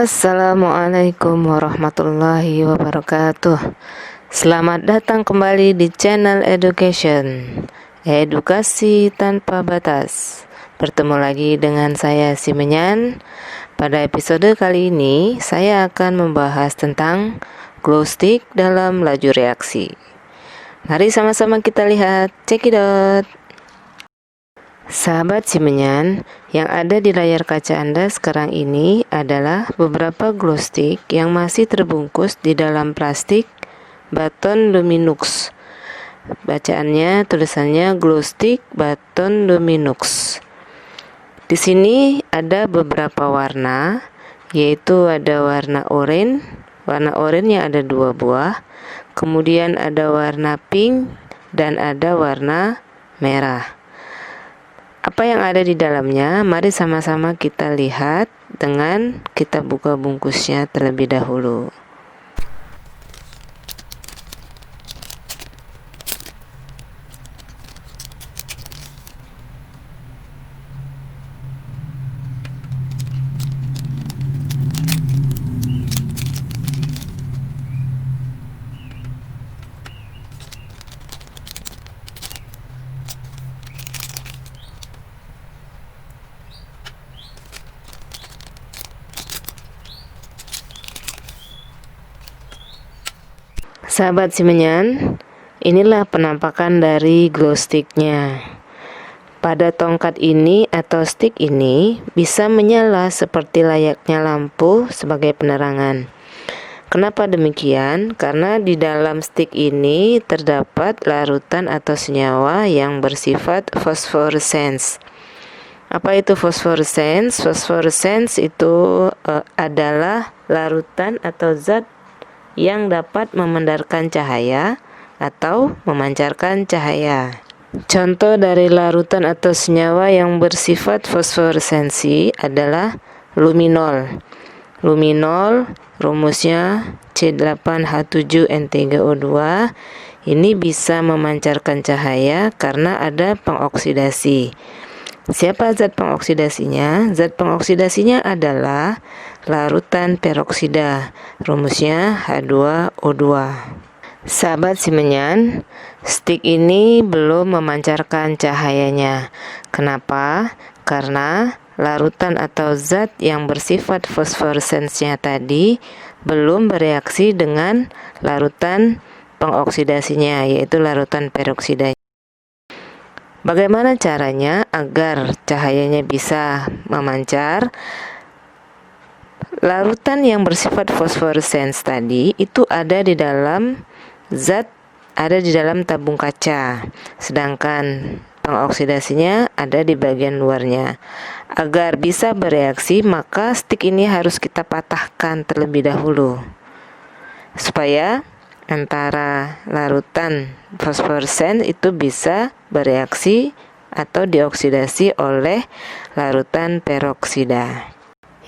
Assalamualaikum warahmatullahi wabarakatuh. Selamat datang kembali di channel Education, edukasi tanpa batas. Bertemu lagi dengan saya Si Menyan. Pada episode kali ini saya akan membahas tentang glow stick dalam laju reaksi. Mari sama-sama kita lihat, cekidot. Sahabat Si Menyan, yang ada di layar kaca Anda sekarang ini adalah beberapa glow stick yang masih terbungkus di dalam plastik baton Luminux. Bacaannya, tulisannya glow stick baton Luminux. Di sini ada beberapa warna, yaitu ada warna oranye. Warna oranye ada 2 buah. Kemudian ada warna pink dan ada warna merah. Apa yang ada di dalamnya? Mari sama-sama kita lihat dengan kita buka bungkusnya terlebih dahulu. Sahabat Si Menyan, inilah penampakan dari glow sticknya. Pada tongkat ini atau stick ini bisa menyala seperti layaknya lampu sebagai penerangan. Kenapa demikian? Karena di dalam stick ini terdapat larutan atau senyawa yang bersifat fosforescence. Apa itu fosforescence? Fosforescence itu adalah larutan atau zat yang dapat memandarkan cahaya atau memancarkan cahaya. Contoh dari larutan atau senyawa yang bersifat fosforesensi adalah luminol. Luminol rumusnya C8H7N3O2. Ini bisa memancarkan cahaya karena ada pengoksidasi. Siapa zat pengoksidasinya? Zat pengoksidasinya adalah larutan peroksida, rumusnya H2O2. Sahabat Si Menyan, stick ini belum memancarkan cahayanya. Kenapa? Karena larutan atau zat yang bersifat fosforesensnya tadi belum bereaksi dengan larutan pengoksidasinya, yaitu larutan peroksida. Bagaimana caranya agar cahayanya bisa memancar? Larutan yang bersifat fosforescence tadi itu ada di dalam tabung kaca, sedangkan pengoksidasinya ada di bagian luarnya. Agar bisa bereaksi, maka stick ini harus kita patahkan terlebih dahulu supaya antara larutan fosforescent itu bisa bereaksi atau dioksidasi oleh larutan peroksida.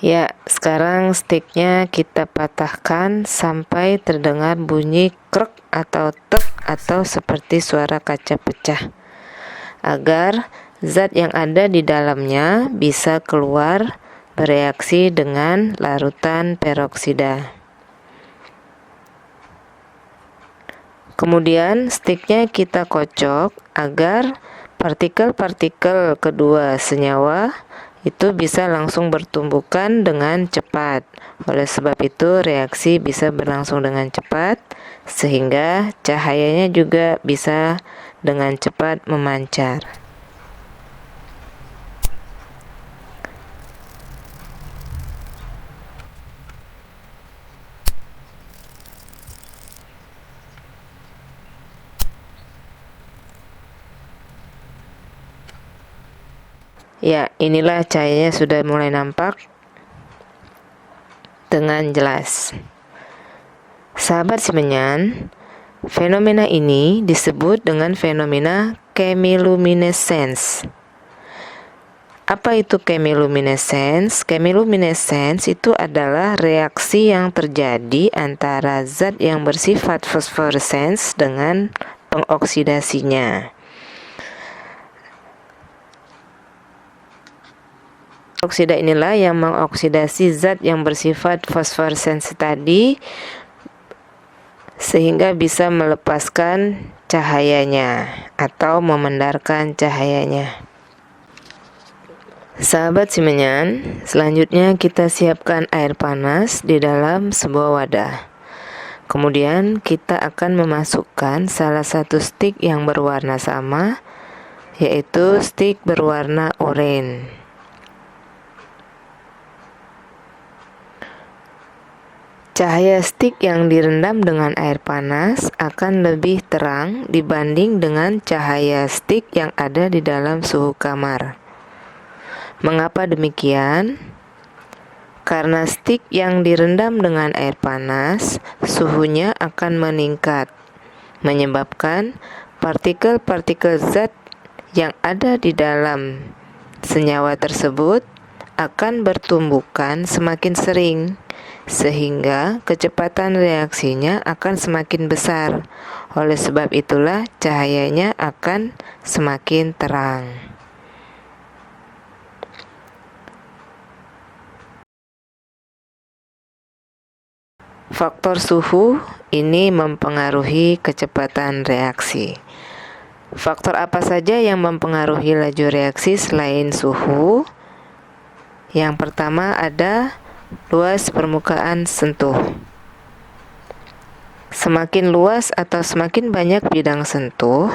Ya, sekarang sticknya kita patahkan sampai terdengar bunyi krek atau tek atau seperti suara kaca pecah, agar zat yang ada di dalamnya bisa keluar bereaksi dengan larutan peroksida. Kemudian sticknya kita kocok agar partikel-partikel kedua senyawa itu bisa langsung bertumbukan dengan cepat. Oleh sebab itu reaksi bisa berlangsung dengan cepat sehingga cahayanya juga bisa dengan cepat memancar. Ya, inilah cahayanya sudah mulai nampak dengan jelas. Sahabat Si Menyan, fenomena ini disebut dengan fenomena chemiluminescence. Apa itu chemiluminescence? Chemiluminescence itu adalah reaksi yang terjadi antara zat yang bersifat fosforescence dengan pengoksidasinya. Oksida inilah yang mengoksidasi zat yang bersifat fosforescence tadi sehingga bisa melepaskan cahayanya atau memendarkan cahayanya. Sahabat Simenyan, selanjutnya kita siapkan air panas di dalam sebuah wadah. Kemudian kita akan memasukkan salah satu stik yang berwarna sama, yaitu stik berwarna oranye. Cahaya stik yang direndam dengan air panas akan lebih terang dibanding dengan cahaya stik yang ada di dalam suhu kamar. Mengapa demikian? Karena stik yang direndam dengan air panas, suhunya akan meningkat, menyebabkan partikel-partikel zat yang ada di dalam senyawa tersebut akan bertumbukan semakin sering, sehingga kecepatan reaksinya akan semakin besar. Oleh sebab itulah cahayanya akan semakin terang. Faktor suhu ini mempengaruhi kecepatan reaksi. Faktor apa saja yang mempengaruhi laju reaksi selain suhu? Yang pertama ada luas permukaan sentuh. Semakin luas atau semakin banyak bidang sentuh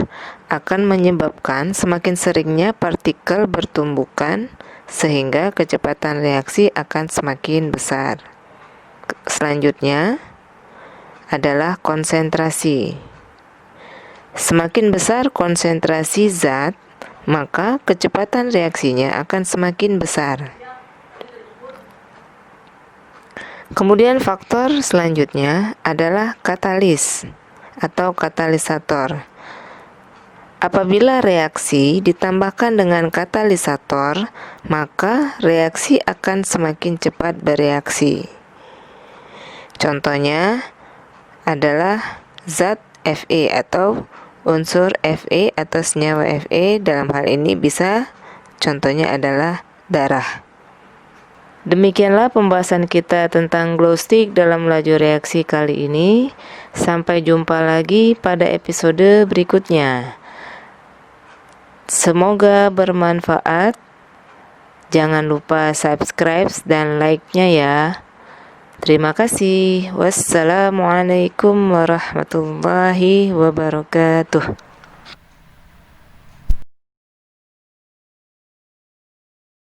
akan menyebabkan semakin seringnya partikel bertumbukan sehingga kecepatan reaksi akan semakin besar. Selanjutnya adalah konsentrasi. Semakin besar konsentrasi zat, maka kecepatan reaksinya akan semakin besar. Kemudian faktor selanjutnya adalah katalis atau katalisator. Apabila reaksi ditambahkan dengan katalisator, maka reaksi akan semakin cepat bereaksi. Contohnya adalah zat Fe atau unsur Fe atau senyawa Fe. Dalam hal ini bisa contohnya adalah darah. Demikianlah pembahasan kita tentang glow stick dalam laju reaksi kali ini. Sampai jumpa lagi pada episode berikutnya. Semoga bermanfaat. Jangan lupa subscribe dan like-nya ya. Terima kasih. Wassalamualaikum warahmatullahi wabarakatuh.